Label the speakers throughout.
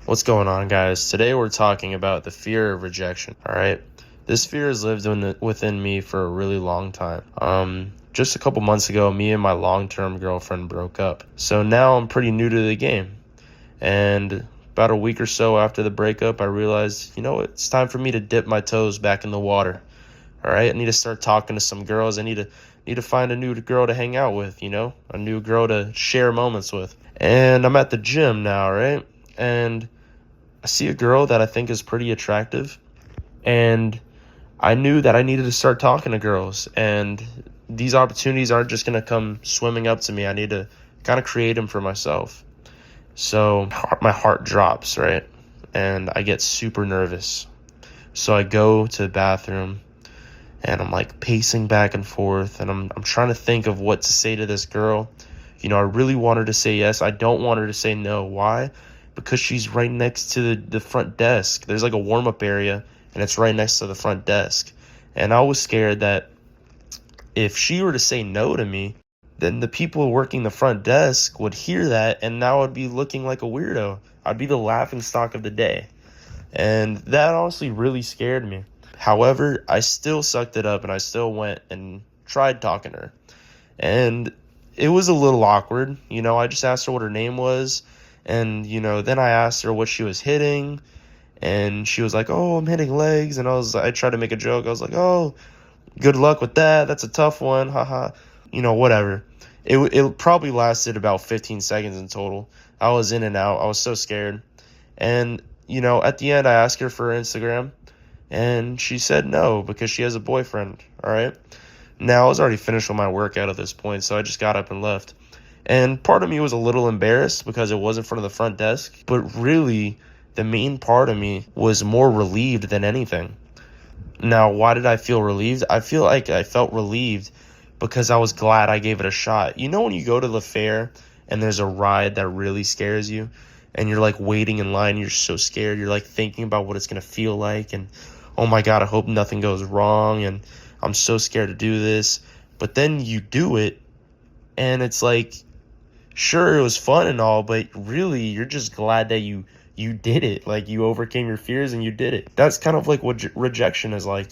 Speaker 1: What's going on, guys? Today we're talking about the fear of rejection. All right, this fear has lived within me for a really long time. Just a couple months ago, me and my long-term girlfriend broke up. So now I'm pretty new to the game, and about a week or so after the breakup, I realized, it's time for me to dip my toes back in the water. All right, I need to start talking to some girls. I need to find a new girl to hang out with. A new girl to share moments with. And I'm at the gym now, right? And I see a girl that I think is pretty attractive, and I knew that I needed to start talking to girls, and these opportunities aren't just going to come swimming up to me. I need to kind of create them for myself. So my heart drops, right? And I get super nervous. So I go to the bathroom, and I'm like pacing back and forth, and I'm trying to think of what to say to this girl. I really want her to say yes. I don't want her to say no. Why? Because she's right next to the front desk. There's like a warm-up area, and it's right next to the front desk. And I was scared that if she were to say no to me, then the people working the front desk would hear that, and now I'd be looking like a weirdo. I'd be the laughing stock of the day. And that honestly really scared me. However, I still sucked it up, and I still went and tried talking to her. And it was a little awkward. I just asked her what her name was. And, then I asked her what she was hitting, and she was like, "Oh, I'm hitting legs." And I tried to make a joke. I was like, "Oh, good luck with that. That's a tough one. Haha." Whatever. It probably lasted about 15 seconds in total. I was in and out. I was so scared. And, at the end, I asked her for her Instagram, and she said no because she has a boyfriend. All right. Now, I was already finished with my workout at this point, so I just got up and left. And part of me was a little embarrassed because it was in front of the front desk. But really, the main part of me was more relieved than anything. Now, why did I feel relieved? I feel like I felt relieved because I was glad I gave it a shot. When you go to the fair and there's a ride that really scares you, and you're like waiting in line, you're so scared. You're like thinking about what it's going to feel like. And, oh my God, I hope nothing goes wrong. And I'm so scared to do this. But then you do it, and it's like, sure, it was fun and all, but really, you're just glad that you did it. Like, you overcame your fears and you did it. That's kind of like what rejection is like,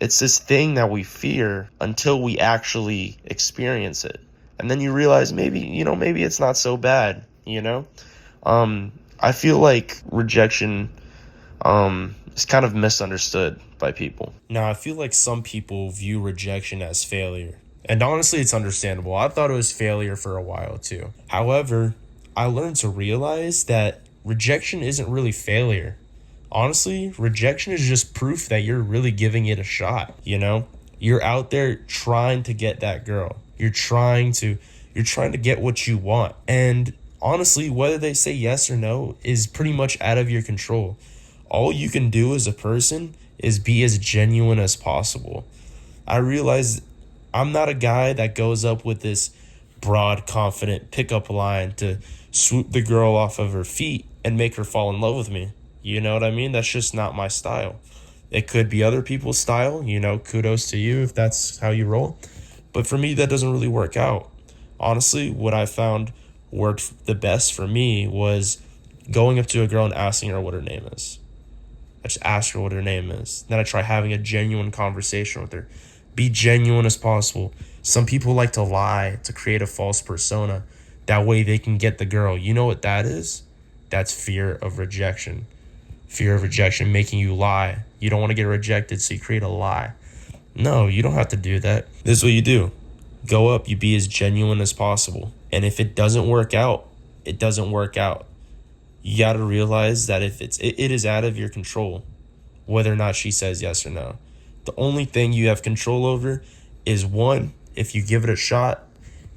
Speaker 1: It's this thing that we fear until we actually experience it. And then you realize maybe it's not so bad, I feel like rejection is kind of misunderstood by people. Now, I feel like some people view rejection as failure. And honestly, it's understandable. I thought it was failure for a while too. However, I learned to realize that rejection isn't really failure. Honestly, rejection is just proof that you're really giving it a shot, You're out there trying to get that girl. You're trying to get what you want. And honestly, whether they say yes or no is pretty much out of your control. All you can do as a person is be as genuine as possible. I realize I'm not a guy that goes up with this broad, confident pickup line to swoop the girl off of her feet and make her fall in love with me. You know what I mean? That's just not my style. It could be other people's style, kudos to you if that's how you roll. But for me, that doesn't really work out. Honestly, what I found worked the best for me was going up to a girl and asking her what her name is. I just ask her what her name is. Then I try having a genuine conversation with her. Be genuine as possible. Some people like to lie to create a false persona. That way they can get the girl. You know what that is? That's fear of rejection. Fear of rejection making you lie. You don't want to get rejected, so you create a lie. No, you don't have to do that. This is what you do. Go up, you be as genuine as possible. And if it doesn't work out, it doesn't work out. You got to realize that if it is out of your control, whether or not she says yes or no. The only thing you have control over is, one, if you give it a shot,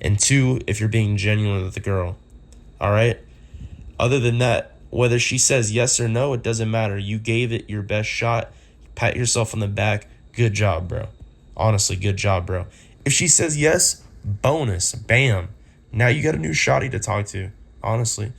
Speaker 1: and two, if you're being genuine with the girl. All right? Other than that, whether she says yes or no, it doesn't matter. You gave it your best shot. Pat yourself on the back. Good job, bro. Honestly, good job, bro. If she says yes, bonus. Bam. Now you got a new shotty to talk to. Honestly.